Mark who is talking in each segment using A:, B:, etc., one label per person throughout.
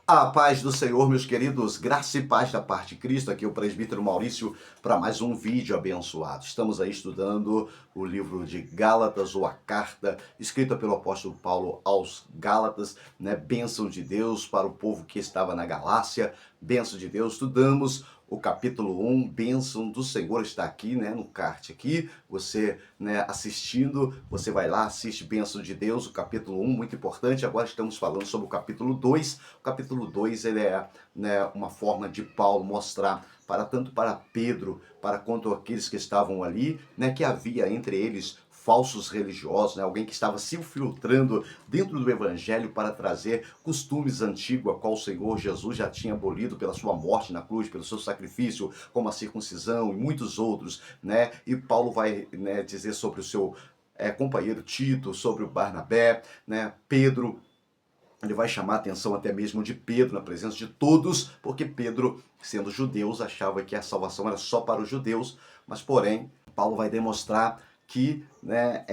A: A paz do Senhor, meus queridos, graça e paz da parte de Cristo, aqui é o presbítero Maurício para mais um vídeo abençoado. Estamos aí estudando o livro de Gálatas, ou a carta escrita pelo apóstolo Paulo aos Gálatas, né? Bênção de Deus para o povo que estava na Galácia, bênção de Deus. Estudamos o capítulo 1, bênção do Senhor está aqui, né, no card aqui, você, né, assistindo, você vai lá, assiste bênção de Deus, o capítulo 1, muito importante. Agora estamos falando sobre o capítulo 2, o capítulo 2 ele é, né, uma forma de Paulo mostrar tanto para Pedro, para quanto aqueles que estavam ali, né, que havia entre eles falsos religiosos, né? Alguém que estava se infiltrando dentro do evangelho para trazer costumes antigos, a qual o Senhor Jesus já tinha abolido pela sua morte na cruz, pelo seu sacrifício, como a circuncisão e muitos outros, né? E Paulo vai, né, dizer sobre o seu companheiro Tito, sobre o Barnabé, né? Pedro. Ele vai chamar a atenção até mesmo de Pedro, na presença de todos, porque Pedro, sendo judeus, achava que a salvação era só para os judeus, mas porém, Paulo vai demonstrar que, né,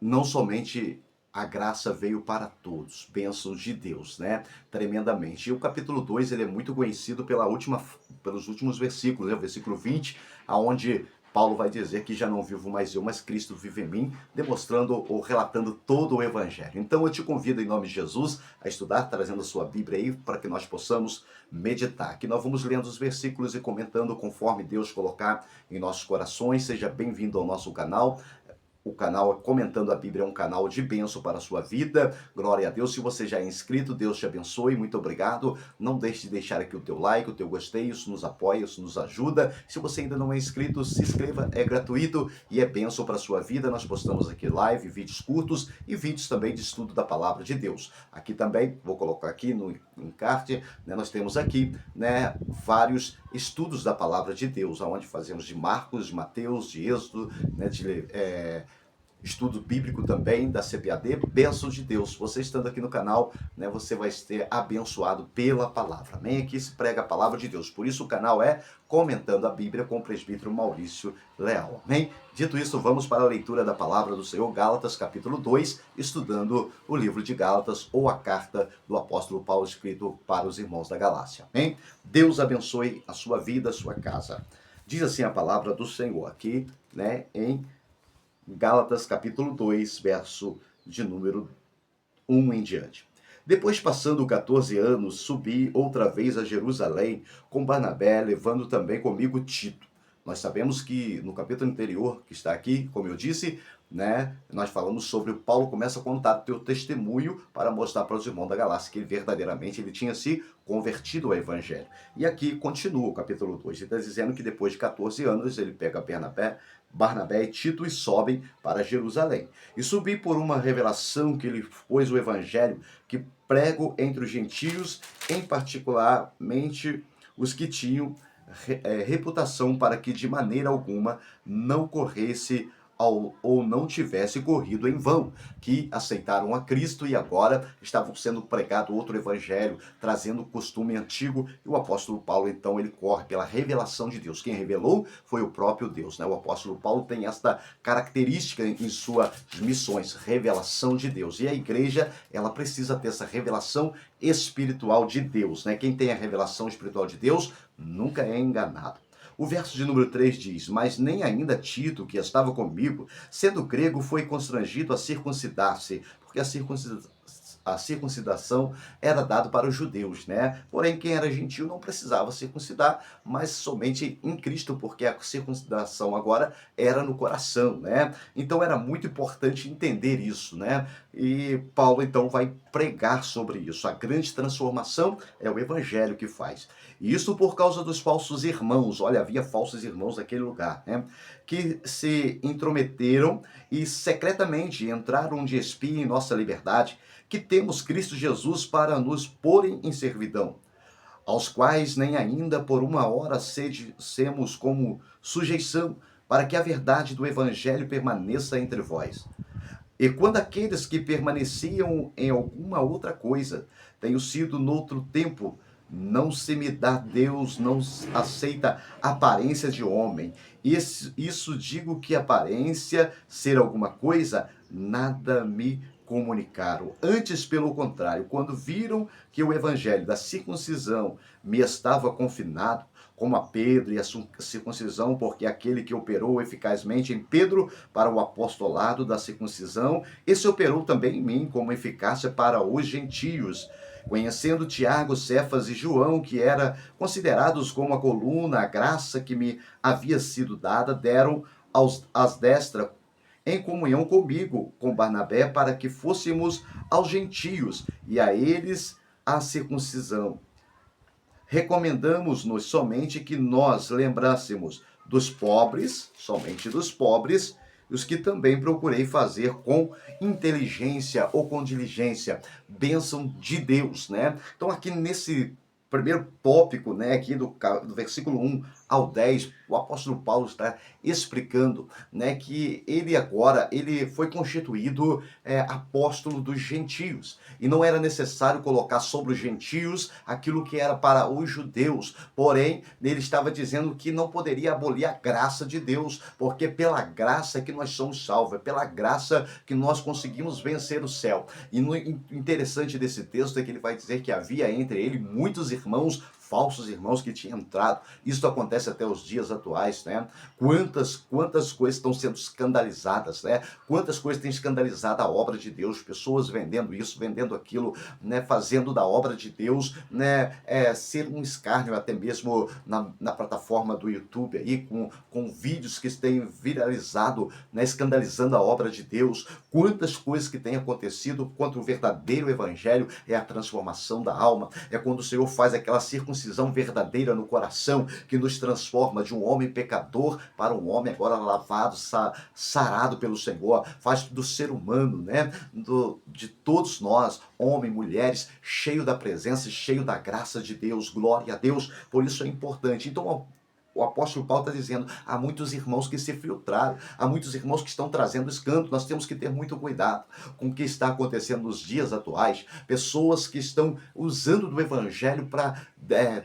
A: não somente a graça veio para todos, bênçãos de Deus, né, tremendamente. E o capítulo 2 ele é muito conhecido pelos últimos versículos, né, o versículo 20, aonde Paulo vai dizer que já não vivo mais eu, mas Cristo vive em mim, demonstrando ou relatando todo o Evangelho. Então eu te convido em nome de Jesus a estudar, trazendo a sua Bíblia aí, para que nós possamos meditar. Aqui nós vamos lendo os versículos e comentando conforme Deus colocar em nossos corações. Seja bem-vindo ao nosso canal. O canal Comentando a Bíblia é um canal de bênção para a sua vida. Glória a Deus. Se você já é inscrito, Deus te abençoe. Muito obrigado. Não deixe de deixar aqui o teu like, o teu gostei. Isso nos apoia, isso nos ajuda. Se você ainda não é inscrito, se inscreva. É gratuito e é bênção para a sua vida. Nós postamos aqui live, vídeos curtos e vídeos também de estudo da Palavra de Deus. Aqui também, vou colocar aqui no encarte, né, nós temos aqui, né, vários estudos da Palavra de Deus, onde fazemos de Marcos, de Mateus, de Êxodo, né, estudo bíblico também da CPAD, bênção de Deus. Você estando aqui no canal, né, você vai ser abençoado pela palavra. Amém? Aqui se prega a palavra de Deus. Por isso o canal é Comentando a Bíblia com o presbítero Maurício Leal. Amém? Dito isso, vamos para a leitura da palavra do Senhor, Gálatas capítulo 2, estudando o livro de Gálatas, ou a carta do apóstolo Paulo escrito para os irmãos da Galácia. Amém? Deus abençoe a sua vida, a sua casa. Diz assim a palavra do Senhor aqui, né, em Gálatas capítulo 2, verso de número 1 em diante. Depois, passando 14 anos, subi outra vez a Jerusalém com Barnabé, levando também comigo Tito. Nós sabemos que no capítulo anterior, que está aqui, como eu disse, né, nós falamos sobre o Paulo começa a contar o teu testemunho para mostrar para os irmãos da Galácia que verdadeiramente ele tinha se convertido ao evangelho. E aqui continua o capítulo 2, ele está dizendo que depois de 14 anos ele pega Barnabé e Tito e sobem para Jerusalém. E subi por uma revelação que lhe pôs o evangelho que prego entre os gentios, em particularmente os que tinham reputação, para que de maneira alguma não corresse ou não tivesse corrido em vão, que aceitaram a Cristo e agora estavam sendo pregado outro evangelho, trazendo o costume antigo. E o apóstolo Paulo, então, ele corre pela revelação de Deus. Quem revelou foi o próprio Deus, né? O apóstolo Paulo tem esta característica em suas missões, revelação de Deus. E a igreja, ela precisa ter essa revelação espiritual de Deus, né? Quem tem a revelação espiritual de Deus nunca é enganado. O verso de número 3 diz: mas nem ainda Tito, que estava comigo, sendo grego, foi constrangido a circuncidar-se, porque a circuncidação era dado para os judeus, né? Porém, quem era gentil não precisava circuncidar, mas somente em Cristo, porque a circuncidação agora era no coração, né? Então era muito importante entender isso, né? E Paulo então vai pregar sobre isso. A grande transformação é o evangelho que faz. E isso por causa dos falsos irmãos. Olha, havia falsos irmãos naquele lugar, né? Que se intrometeram e secretamente entraram de espia em nossa liberdade, que temos Cristo Jesus para nos porem em servidão, aos quais nem ainda por uma hora semos como sujeição, para que a verdade do evangelho permaneça entre vós. E quando aqueles que permaneciam em alguma outra coisa tenham sido noutro tempo, não se me dá Deus, não aceita aparência de homem. Isso digo que aparência ser alguma coisa, nada me comunicaram. Antes, pelo contrário, quando viram que o evangelho da circuncisão me estava confinado, como a Pedro e a circuncisão, porque aquele que operou eficazmente em Pedro para o apostolado da circuncisão, esse operou também em mim como eficácia para os gentios. Conhecendo Tiago, Cefas e João, que eram considerados como a coluna, a graça que me havia sido dada, deram às destras em comunhão comigo, com Barnabé, para que fôssemos aos gentios e a eles a circuncisão. Recomendamos-nos somente que nós lembrássemos dos pobres, somente dos pobres, os que também procurei fazer com inteligência ou com diligência, bênção de Deus, né? Então aqui nesse primeiro tópico, né, aqui do versículo 1 ao 10, o apóstolo Paulo está explicando, né, que ele foi constituído apóstolo dos gentios, e não era necessário colocar sobre os gentios aquilo que era para os judeus, porém, ele estava dizendo que não poderia abolir a graça de Deus, porque pela graça é que nós somos salvos, é pela graça que nós conseguimos vencer o céu. E o interessante desse texto é que ele vai dizer que havia entre ele muitos irmãos, falsos irmãos que tinham entrado. Isso acontece até os dias atuais, né? Quantas coisas estão sendo escandalizadas, né? Quantas coisas têm escandalizado a obra de Deus, pessoas vendendo isso, vendendo aquilo, né? Fazendo da obra de Deus, né? Ser um escárnio, até mesmo na plataforma do YouTube aí, com vídeos que têm viralizado, né? Escandalizando a obra de Deus. Quantas coisas que têm acontecido contra o verdadeiro evangelho, é a transformação da alma, é quando o Senhor faz aquela circuncisão verdadeira no coração, que nos transforma de um homem pecador para um homem agora lavado, sarado pelo Senhor, faz do ser humano, né, de todos nós, homens, mulheres, cheio da presença, cheio da graça de Deus, glória a Deus. Por isso é importante. Então, o apóstolo Paulo está dizendo, há muitos irmãos que se filtraram, há muitos irmãos que estão trazendo escândalo. Nós temos que ter muito cuidado com o que está acontecendo nos dias atuais, pessoas que estão usando do evangelho para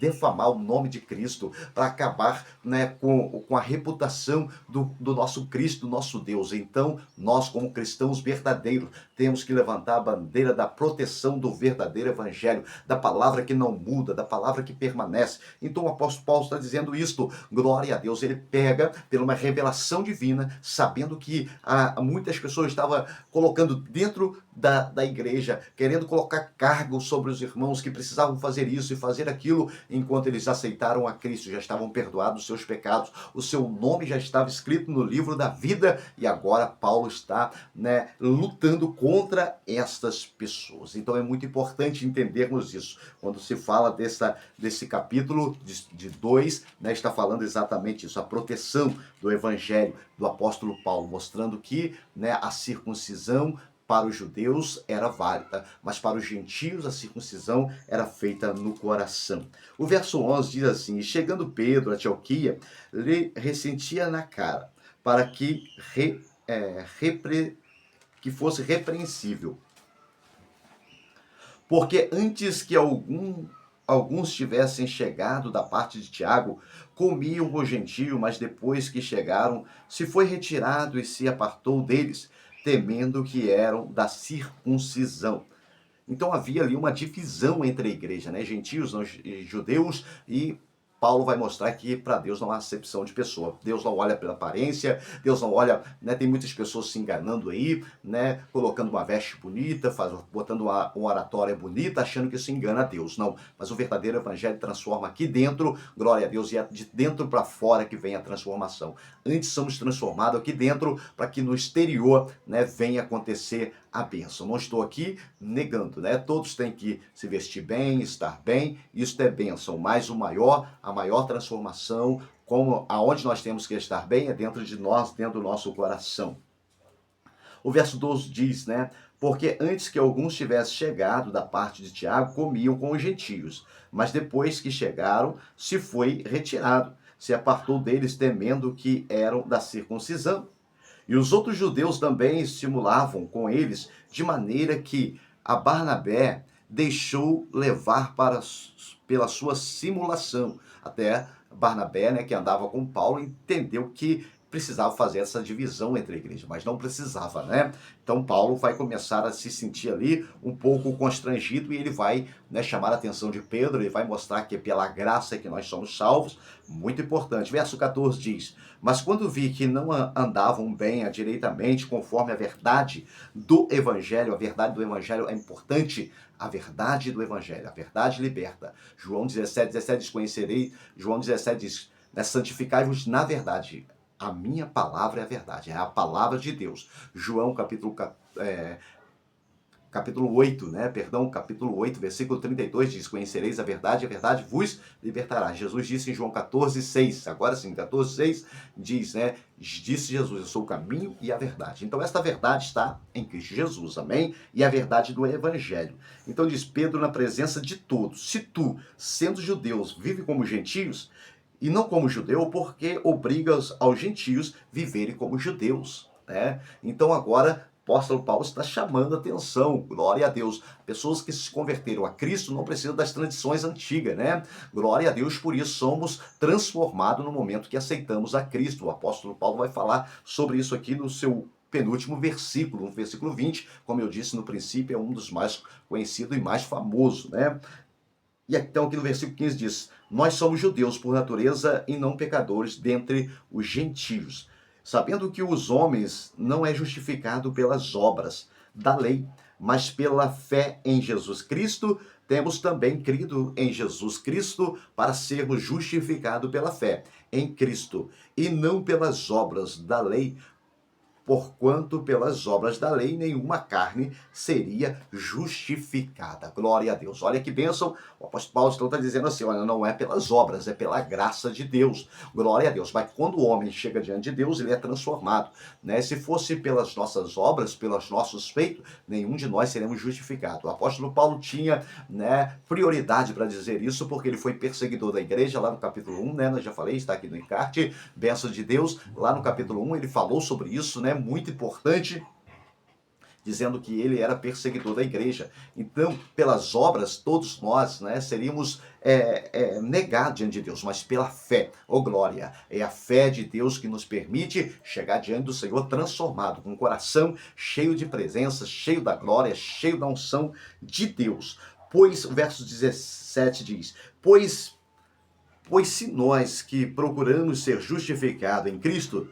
A: defamar o nome de Cristo, para acabar, né, com a reputação do nosso Cristo, do nosso Deus. Então, nós como cristãos verdadeiros, temos que levantar a bandeira da proteção do verdadeiro evangelho, da palavra que não muda, da palavra que permanece. Então o apóstolo Paulo está dizendo isto, glória a Deus. Ele pega pela uma revelação divina, sabendo que muitas pessoas estavam colocando dentro da igreja, querendo colocar cargo sobre os irmãos que precisavam fazer isso e fazer aquilo, enquanto eles aceitaram a Cristo, já estavam perdoados os seus pecados, o seu nome já estava escrito no livro da vida, e agora Paulo está, né, lutando contra estas pessoas. Então é muito importante entendermos isso. Quando se fala desse capítulo de 2, né, está falando exatamente isso, a proteção do evangelho do apóstolo Paulo, mostrando que, né, a circuncisão para os judeus era válida, mas para os gentios a circuncisão era feita no coração. O verso 11 diz assim, e chegando Pedro a Antioquia, lhe ressentia na cara, para que fosse repreensível. Porque antes que alguns tivessem chegado da parte de Tiago, comiam o gentio, mas depois que chegaram, se foi retirado e se apartou deles, temendo que eram da circuncisão. Então havia ali uma divisão entre a igreja, né? Gentios, judeus, e Paulo vai mostrar que para Deus não há acepção de pessoa. Deus não olha pela aparência, Deus não olha, né? Tem muitas pessoas se enganando aí, né? Colocando uma veste bonita, botando uma oratória bonita, achando que isso engana a Deus. Não, mas o verdadeiro evangelho transforma aqui dentro, glória a Deus, e é de dentro para fora que vem a transformação. Antes somos transformados aqui dentro, para que no exterior, né, venha acontecer a bênção. Não estou aqui negando, né? Todos têm que se vestir bem, estar bem, isso é bênção, mas a maior transformação, aonde nós temos que estar bem, é dentro de nós, dentro do nosso coração. O verso 12 diz, né? Porque antes que alguns tivessem chegado da parte de Tiago, comiam com os gentios, mas depois que chegaram, se foi retirado, se apartou deles, temendo que eram da circuncisão. E os outros judeus também estimulavam com eles, de maneira que a Barnabé deixou levar pela sua simulação. Até Barnabé, né, que andava com Paulo, entendeu que precisava fazer essa divisão entre a igreja, mas não precisava, né? Então Paulo vai começar a se sentir ali um pouco constrangido e ele vai, né, chamar a atenção de Pedro, ele vai mostrar que é pela graça que nós somos salvos, muito importante. Verso 14 diz: mas quando vi que não andavam bem direitamente conforme a verdade do evangelho, a verdade do evangelho é importante, a verdade do evangelho, a verdade liberta. João 17 diz: conhecerei, João 17 diz, né, santificai-vos na verdade. A minha palavra é a verdade, é a palavra de Deus. João capítulo 8, né? Perdão, capítulo 8, versículo 32 diz: conhecereis a verdade vos libertará. Jesus disse em João 14:6, agora sim, 14:6 diz, né? Disse Jesus: eu sou o caminho e a verdade. Então esta verdade está em Cristo Jesus, amém? E a verdade do evangelho. Então diz Pedro na presença de todos: se tu, sendo judeus, vive como gentios, e não como judeu, porque obrigas aos gentios viverem como judeus, né? Então agora o apóstolo Paulo está chamando a atenção, glória a Deus. Pessoas que se converteram a Cristo não precisam das tradições antigas, né? Glória a Deus, por isso somos transformados no momento que aceitamos a Cristo. O apóstolo Paulo vai falar sobre isso aqui no seu penúltimo versículo, no versículo 20, como eu disse no princípio, é um dos mais conhecidos e mais famosos, né? E então aqui no versículo 15 diz: nós somos judeus por natureza e não pecadores dentre os gentios, sabendo que os homens não é justificado pelas obras da lei, mas pela fé em Jesus Cristo. Temos também crido em Jesus Cristo para sermos justificados pela fé em Cristo e não pelas obras da lei, porquanto pelas obras da lei nenhuma carne seria justificada. Glória a Deus. Olha que bênção. O apóstolo Paulo então está dizendo assim, olha, não é pelas obras, é pela graça de Deus. Glória a Deus. Mas quando o homem chega diante de Deus, ele é transformado, né? Se fosse pelas nossas obras, pelos nossos feitos, nenhum de nós seremos justificados. O apóstolo Paulo tinha, né, prioridade para dizer isso, porque ele foi perseguidor da igreja, lá no capítulo 1, né? Eu já falei, está aqui no encarte, bênção de Deus. Lá no capítulo 1 ele falou sobre isso, né? Muito importante, dizendo que ele era perseguidor da igreja. Então, pelas obras, todos nós, né, seríamos negados diante de Deus, mas pela fé, oh glória, é a fé de Deus que nos permite chegar diante do Senhor transformado, com o coração cheio de presença, cheio da glória, cheio da unção de Deus. Pois, o verso 17 diz, pois se nós que procuramos ser justificados em Cristo,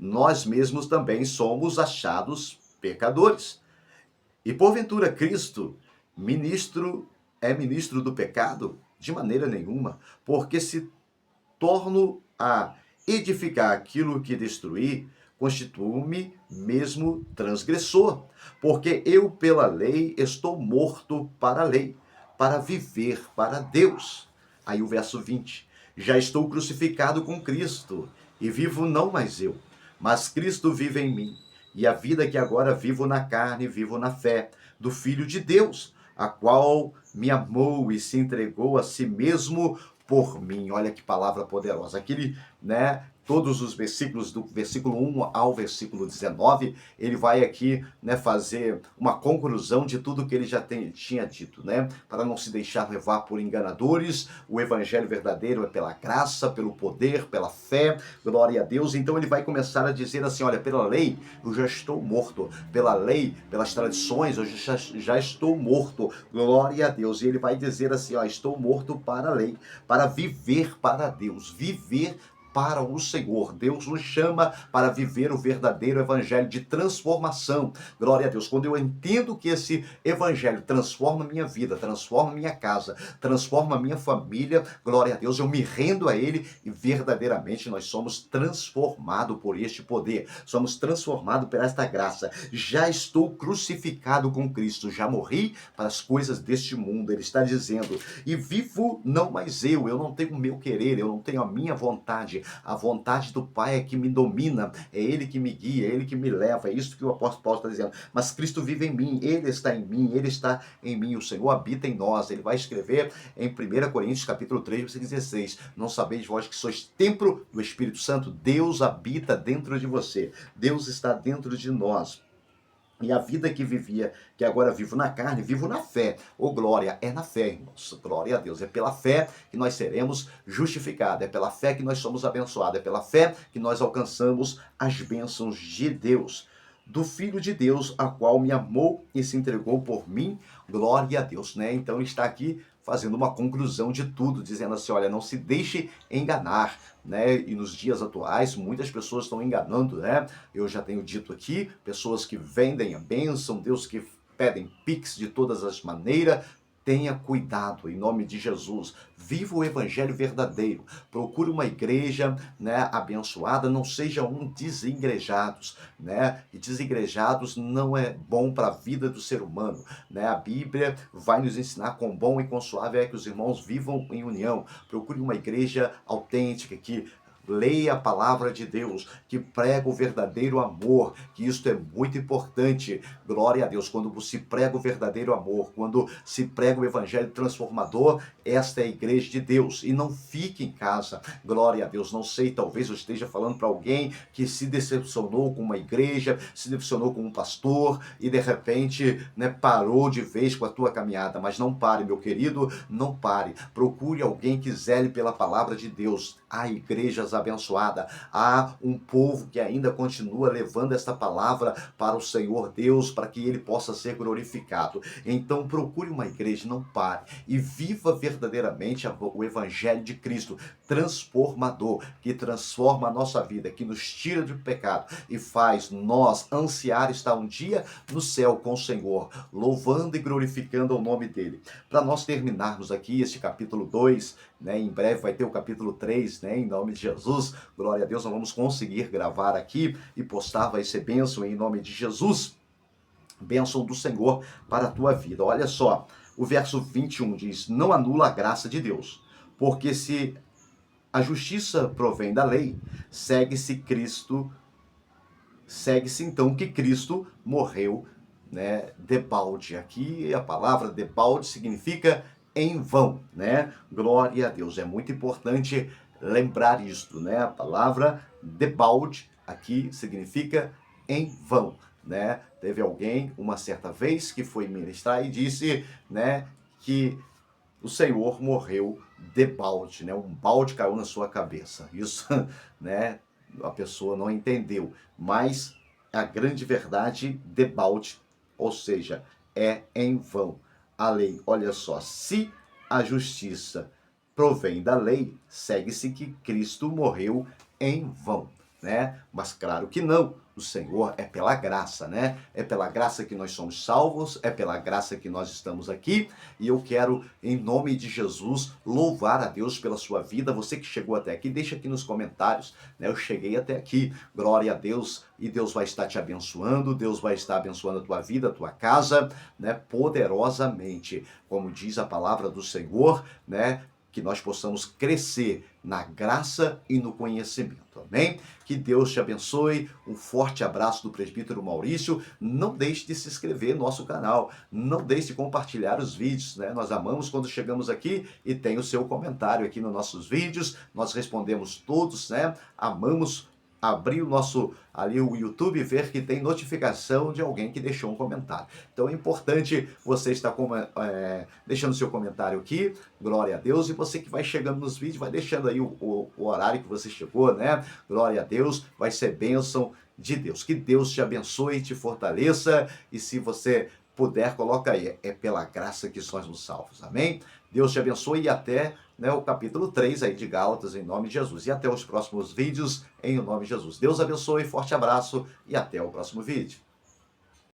A: nós mesmos também somos achados pecadores. E porventura Cristo, ministro do pecado? De maneira nenhuma, porque se torno a edificar aquilo que destruí, constituo-me mesmo transgressor, porque eu pela lei estou morto para a lei, para viver para Deus. Aí o verso 20, já estou crucificado com Cristo, e vivo não mais eu, mas Cristo vive em mim. E a vida que agora vivo na carne, vivo na fé do Filho de Deus, a qual me amou e se entregou a si mesmo por mim. Olha que palavra poderosa. Aquele, né, todos os versículos, do versículo 1 ao versículo 19, ele vai aqui, né, fazer uma conclusão de tudo que ele já tinha dito, né? Para não se deixar levar por enganadores, o evangelho verdadeiro é pela graça, pelo poder, pela fé, glória a Deus. Então ele vai começar a dizer assim, olha, pela lei eu já estou morto, pela lei, pelas tradições eu já estou morto, glória a Deus. E ele vai dizer assim, ó, estou morto para a lei, para viver para Deus, viver para o Senhor. Deus nos chama para viver o verdadeiro evangelho de transformação. Glória a Deus. Quando eu entendo que esse evangelho transforma minha vida, transforma minha casa, transforma minha família, glória a Deus, eu me rendo a ele e verdadeiramente nós somos transformados por este poder. Somos transformados por esta graça. Já estou crucificado com Cristo, já morri para as coisas deste mundo. Ele está dizendo, e vivo não mais eu não tenho o meu querer, eu não tenho a minha vontade. A vontade do Pai é que me domina, é Ele que me guia, é Ele que me leva, é isso que o apóstolo Paulo está dizendo. Mas Cristo vive em mim, Ele está em mim, Ele está em mim, o Senhor habita em nós. Ele vai escrever em 1 Coríntios capítulo 3, versículo 16, não sabeis vós que sois templo do Espírito Santo? Deus habita dentro de você, Deus está dentro de nós. E a vida que vivia, que agora vivo na carne, vivo na fé. Ô glória, é na fé, irmãos. Glória a Deus. É pela fé que nós seremos justificados. É pela fé que nós somos abençoados. É pela fé que nós alcançamos as bênçãos de Deus. Do Filho de Deus, a qual me amou e se entregou por mim. Glória a Deus, né? Então ele está aqui fazendo uma conclusão de tudo, dizendo assim, olha, não se deixe enganar, né? E nos dias atuais, muitas pessoas estão enganando, né? Eu já tenho dito aqui, pessoas que vendem a bênção, Deus que pedem pix de todas as maneiras. Tenha cuidado, em nome de Jesus. Viva o evangelho verdadeiro. Procure uma igreja, né, abençoada. Não sejam desigrejados, né? E desigrejados não é bom para a vida do ser humano, né? A Bíblia vai nos ensinar quão bom e quão suave é que os irmãos vivam em união. Procure uma igreja autêntica que leia a palavra de Deus, que prega o verdadeiro amor, que isso é muito importante. Glória a Deus, quando se prega o verdadeiro amor, quando se prega o evangelho transformador, esta é a igreja de Deus. E não fique em casa. Glória a Deus, não sei, talvez eu esteja falando para alguém que se decepcionou com uma igreja, se decepcionou com um pastor e de repente, né, parou de vez com a tua caminhada. Mas não pare, meu querido, não pare. Procure alguém que zele pela palavra de Deus. Há igrejas abençoadas, há um povo que ainda continua levando esta palavra para o Senhor Deus, para que ele possa ser glorificado. Então procure uma igreja, não pare, e viva verdadeiramente o evangelho de Cristo, transformador, que transforma a nossa vida, que nos tira do pecado e faz nós ansiar estar um dia no céu com o Senhor, louvando e glorificando o nome dele. Para nós terminarmos aqui este capítulo 2, né, em breve vai ter o capítulo 3, né, em nome de Jesus, glória a Deus, nós vamos conseguir gravar aqui e postar, vai ser bênção em nome de Jesus, bênção do Senhor para a tua vida. Olha só, o verso 21 diz, não anula a graça de Deus, porque se a justiça provém da lei, segue-se então que Cristo morreu, né, debalde. Aqui a palavra debalde significa em vão, né? Glória a Deus. É muito importante lembrar isto, né? A palavra debalde aqui significa em vão, né? Teve alguém uma certa vez que foi ministrar e disse, né, que o Senhor morreu debalde, né? Um balde caiu na sua cabeça. Isso, né? A pessoa não entendeu, mas a grande verdade debalde, ou seja, é em vão. A lei, olha só, se a justiça provém da lei, segue-se que Cristo morreu em vão, né? Mas claro que não. O Senhor é pela graça, né? É pela graça que nós somos salvos, é pela graça que nós estamos aqui, e eu quero, em nome de Jesus, louvar a Deus pela sua vida. Você que chegou até aqui, deixa aqui nos comentários, né? Eu cheguei até aqui, glória a Deus, e Deus vai estar te abençoando, Deus vai estar abençoando a tua vida, a tua casa, né? Poderosamente, como diz a palavra do Senhor, né? Que nós possamos crescer na graça e no conhecimento, amém? Que Deus te abençoe, um forte abraço do presbítero Maurício, não deixe de se inscrever no nosso canal, não deixe de compartilhar os vídeos, né? Nós amamos quando chegamos aqui e tem o seu comentário aqui nos nossos vídeos, nós respondemos todos, né? Amamos abrir o nosso, ali o YouTube e ver que tem notificação de alguém que deixou um comentário. Então é importante você estar deixando seu comentário aqui, glória a Deus, e você que vai chegando nos vídeos, vai deixando aí o horário que você chegou, né? Glória a Deus, vai ser bênção de Deus. Que Deus te abençoe e te fortaleça, e se você puder, coloca aí, é pela graça que somos salvos, amém? Deus te abençoe e até, né, o capítulo 3 aí de Gálatas, em nome de Jesus. E até os próximos vídeos, em nome de Jesus. Deus abençoe, forte abraço e até o próximo vídeo.